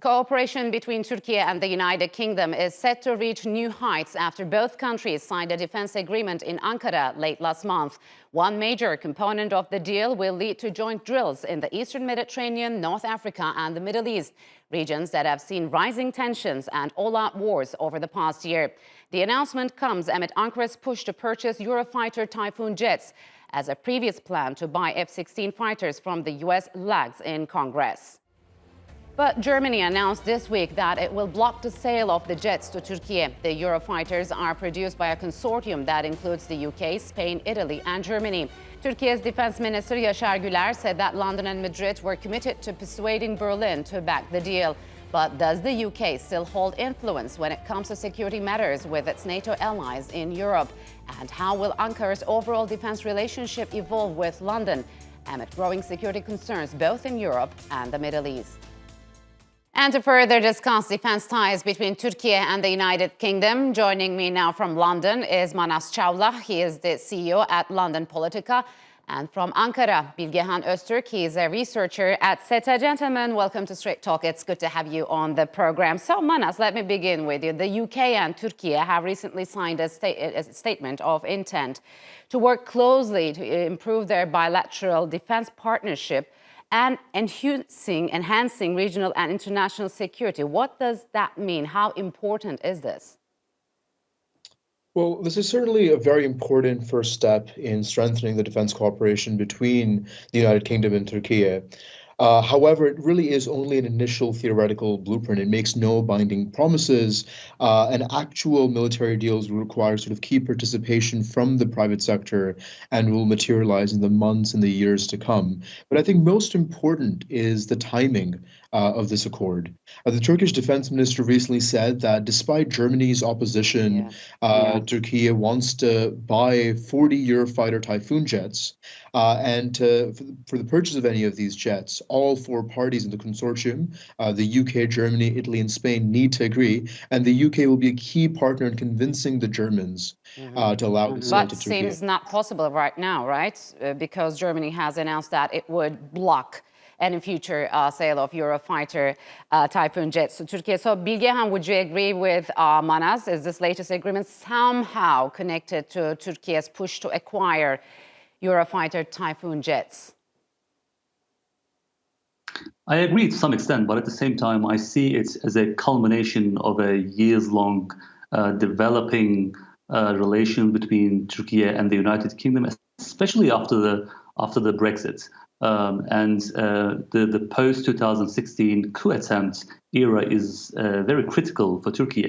Cooperation between Turkey and the United Kingdom is set to reach new heights after both countries signed a defense agreement in Ankara late last month. One major component of the deal will lead to joint drills in the Eastern Mediterranean, North Africa, and the Middle East, regions that have seen rising tensions and all-out wars over the past year. The announcement comes amid Ankara's push to purchase Eurofighter Typhoon Jets, as a previous plan to buy F-16 fighters from the US lags in Congress. But Germany announced this week that it will block the sale of the jets to Turkiye. The Eurofighters are produced by a consortium that includes the UK, Spain, Italy, and Germany. Turkiye's Defense Minister Yasar Guler said that London and Madrid were committed to persuading Berlin to back the deal. But does the UK still hold influence when it comes to security matters with its NATO allies in Europe? And how will Ankara's overall defense relationship evolve with London amid growing security concerns both in Europe and the Middle East? And to further discuss defense ties between Turkey and the United Kingdom, joining me now from London is Manas Çavla. He is the CEO at London Politica. And from Ankara, Bilgehan Öztürk. He is a researcher at SETA. Gentlemen, welcome to Straight Talk. It's good to have you on the program. So, Manas, let me begin with you. The UK and Turkey have recently signed a statement of intent to work closely to improve their bilateral defense partnership and enhancing regional and international security. What does that mean? How important is this? Well, this is certainly a very important first step in strengthening the defense cooperation between the United Kingdom and Turkey. However, it really is only an initial theoretical blueprint. It makes no binding promises, and actual military deals will require sort of key participation from the private sector and will materialize in the months and the years to come. But I think most important is the timing of this accord. The Turkish defense minister recently said that despite Germany's opposition, Turkey wants to buy 40 Eurofighter Typhoon jets, and for the purchase of any of these jets, all four parties in the consortium, the UK, Germany, Italy, and Spain, need to agree, and the UK will be a key partner in convincing the Germans to allow the sale to Turkey. But seems not possible right now, right? Because Germany has announced that it would block any future sale of Eurofighter Typhoon jets to Turkey. So, Bilgehan, would you agree with Manas? Is this latest agreement somehow connected to Turkey's push to acquire Eurofighter Typhoon jets? I agree to some extent, but at the same time, I see it as a culmination of a years-long developing relation between Turkey and the United Kingdom, especially after the Brexit. The post-2016 coup attempt era is very critical for Turkey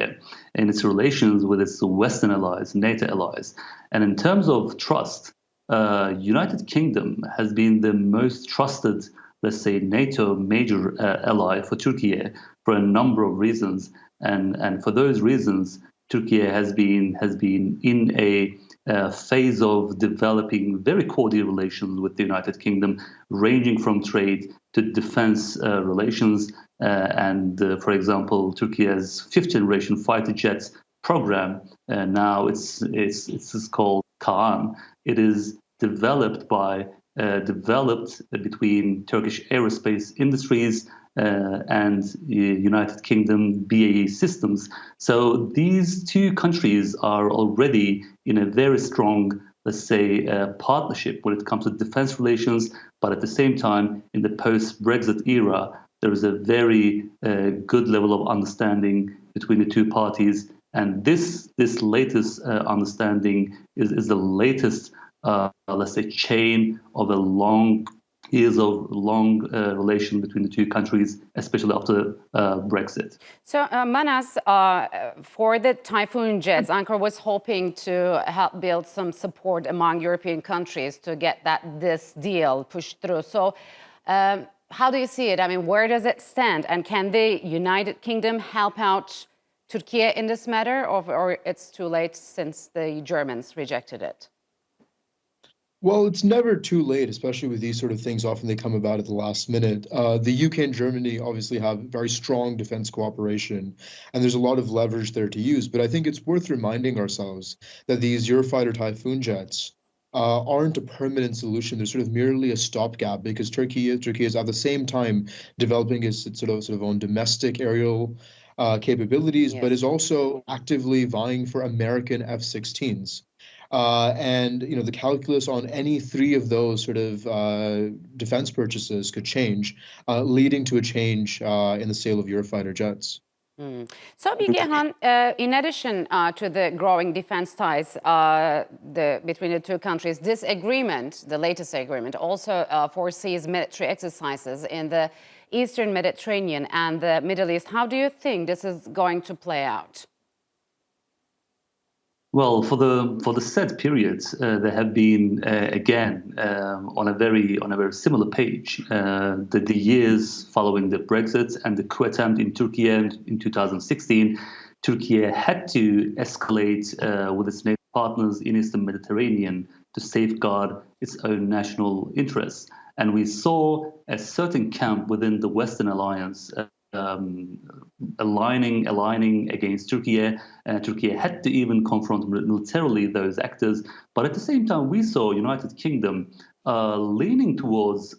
in its relations with its Western allies, NATO allies. And in terms of trust, United Kingdom has been the most trusted, let's say, NATO major ally for Turkey for a number of reasons. And for those reasons, Turkey has been in a phase of developing very cordial relations with the United Kingdom, ranging from trade to defense relations. For example, Turkey's fifth-generation fighter jets program, now it's called Kaan. It is developed between Turkish aerospace industries and United Kingdom BAE Systems. So these two countries are already in a very strong, let's say, partnership when it comes to defense relations. But at the same time, in the post-Brexit era, there is a very good level of understanding between the two parties. And this latest understanding is the latest, let's say, chain of a years of long relation between the two countries, especially after Brexit. So, Manas, for the Typhoon jets, Ankara was hoping to help build some support among European countries to get this deal pushed through. So, how do you see it? I mean, where does it stand? And can the United Kingdom help out Turkey in this matter, or it's too late since the Germans rejected it? Well, it's never too late, especially with these sort of things. Often they come about at the last minute. The UK and Germany obviously have very strong defense cooperation, and there's a lot of leverage there to use. But I think it's worth reminding ourselves that these Eurofighter Typhoon jets aren't a permanent solution. They're sort of merely a stopgap because Turkey is at the same time developing its sort of own domestic aerial capabilities, but Yes. is also actively vying for American F-16s. And the calculus on any three of those sort of defense purchases could change, leading to a change in the sale of Eurofighter jets. So, Bilgehan, in addition to the growing defense ties between the two countries, this agreement, the latest agreement, also foresees military exercises in the Eastern Mediterranean and the Middle East. How do you think this is going to play out? Well, for the set periods, there have been again on a very similar page. The years following the Brexit and the coup attempt in Türkiye in 2016, Türkiye had to escalate with its NATO partners in Eastern Mediterranean to safeguard its own national interests. And we saw a certain camp within the Western alliance aligning against Turkey. Turkey had to even confront militarily those actors. But at the same time, we saw United Kingdom leaning towards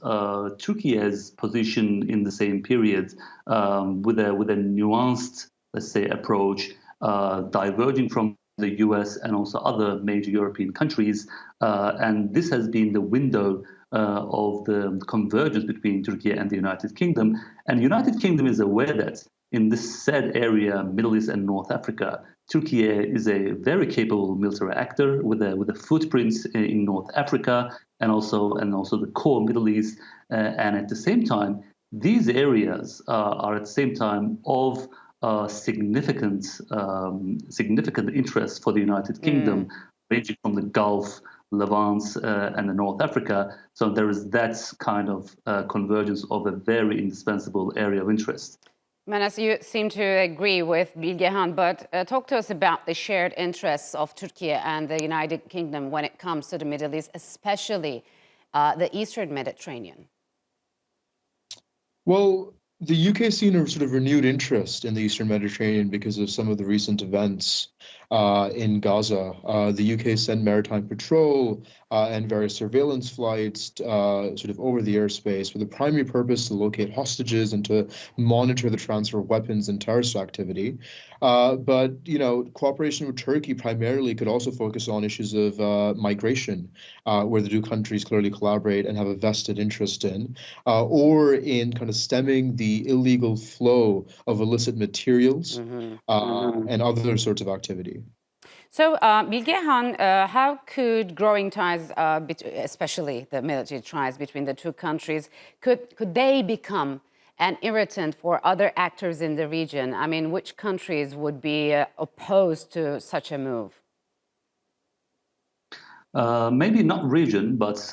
Turkey's position in the same period with a nuanced, let's say, approach, diverging from the US and also other major European countries. And this has been the window of the convergence between Turkey and the United Kingdom. And the United Kingdom is aware that in this said area, Middle East and North Africa, Turkey is a very capable military actor with a footprint in North Africa and also the core Middle East. And at the same time, these areas are at the same time of significant interest for the United Kingdom, ranging from the Gulf, Levant, and the North Africa. So there is that kind of convergence of a very indispensable area of interest. Manas, you seem to agree with Bilgehan, but talk to us about the shared interests of Turkey and the United Kingdom when it comes to the Middle East, especially the Eastern Mediterranean. Well, the UK has seen a sort of renewed interest in the Eastern Mediterranean because of some of the recent events in Gaza. The UK sent maritime patrol and various surveillance flights sort of over the airspace with the primary purpose to locate hostages and to monitor the transfer of weapons and terrorist activity. But, cooperation with Turkey primarily could also focus on issues of migration, where the two countries clearly collaborate and have a vested interest in, or in kind of stemming the illegal flow of illicit materials and other sorts of activity. So, Bilgehan, how could growing ties, especially the military ties between the two countries, could they become an irritant for other actors in the region? I mean, which countries would be opposed to such a move? Maybe not region, but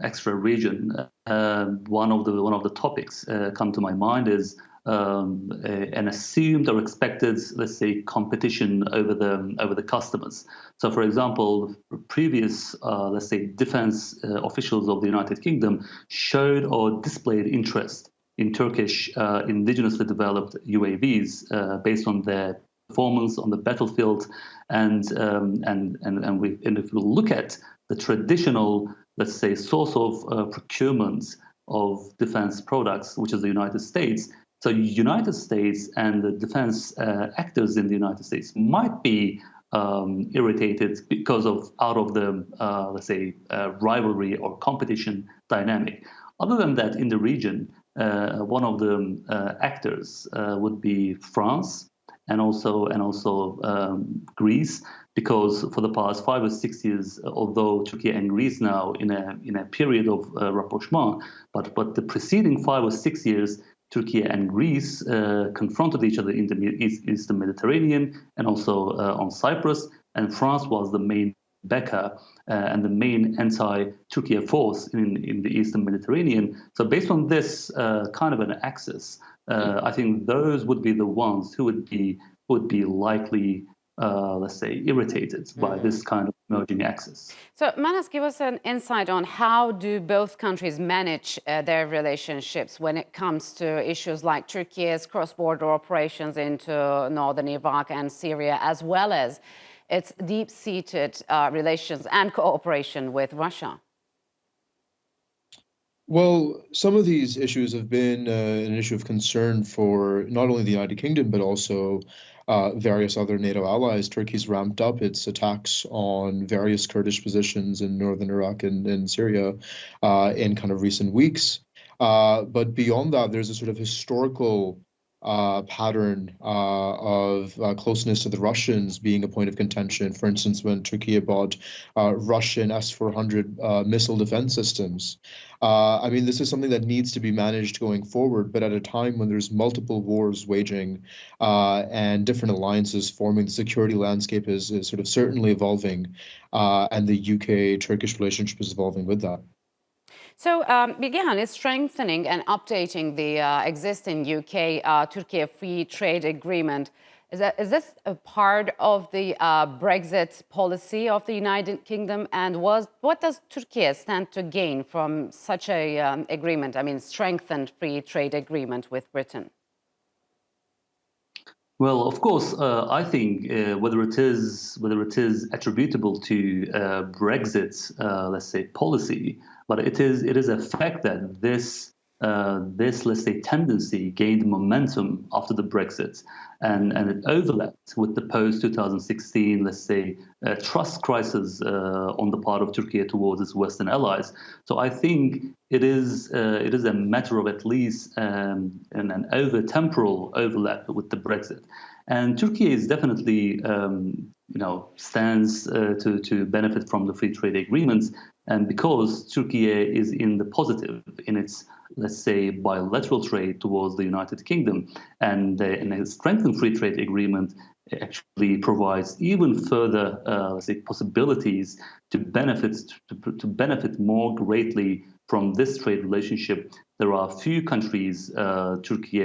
extra region. One of the topics come to my mind is an assumed or expected, let's say, competition over the customers. So, for example, previous, let's say, defense officials of the United Kingdom showed or displayed interest in Turkish indigenously developed UAVs based on their performance on the battlefield, and if we look at the traditional, let's say, source of procurement of defense products, which is the United States. So United States and the defense actors in the United States might be irritated because of out of the, let's say, rivalry or competition dynamic. Other than that, in the region, one of the actors would be France and also Greece, because for the past 5 or 6 years, although Turkey and Greece now in a period of rapprochement, but the preceding 5 or 6 years, Turkey and Greece confronted each other in the Eastern Mediterranean and also on Cyprus, and France was the main backer and the main anti-Turkey force in the Eastern Mediterranean. So based on this kind of an axis, I think those would be the ones who would be likely, let's say, irritated by this kind of emerging axis. So, Manas, give us an insight on how do both countries manage their relationships when it comes to issues like Turkey's cross-border operations into northern Iraq and Syria, as well as its deep-seated relations and cooperation with Russia? Well, some of these issues have been an issue of concern for not only the United Kingdom, but also various other NATO allies. Turkey's ramped up its attacks on various Kurdish positions in northern Iraq and Syria in kind of recent weeks. But beyond that, there's a sort of historical pattern of closeness to the Russians being a point of contention. For instance, when Turkey bought Russian S-400 missile defense systems. I mean, this is something that needs to be managed going forward, but at a time when there's multiple wars waging and different alliances forming, the security landscape is sort of certainly evolving, and the UK-Turkish relationship is evolving with that. So, Bilgehan is strengthening and updating the existing UK-Turkey free trade agreement. Is this a part of the Brexit policy of the United Kingdom? And what does Turkey stand to gain from such a agreement? I mean, strengthened free trade agreement with Britain. Well, of course, I think whether it is attributable to Brexit's, let's say, policy, but it is a fact that this let's say tendency gained momentum after the Brexit, and it overlapped with the post 2016, let's say, trust crisis on the part of Turkey towards its Western allies. So I think it is a matter of at least an temporal overlap with the Brexit, and Turkey is definitely stands to benefit from the free trade agreements, and because Turkey is in the positive in its, let's say, bilateral trade towards the United Kingdom, and a strengthened free trade agreement actually provides even further, let's say, possibilities to benefit more greatly from this trade relationship. There are few countries, Turkey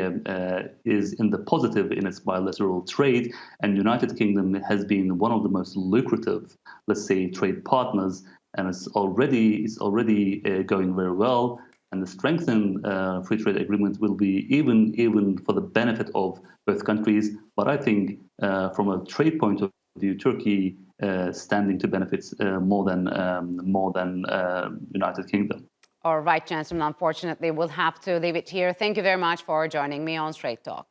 is in the positive in its bilateral trade, and United Kingdom has been one of the most lucrative, let's say, trade partners, and it's already going very well. And the strengthened free trade agreement will be even for the benefit of both countries. But I think from a trade point of view, Turkey standing to benefit more than United Kingdom. All right, gentlemen, unfortunately, we'll have to leave it here. Thank you very much for joining me on Straight Talk.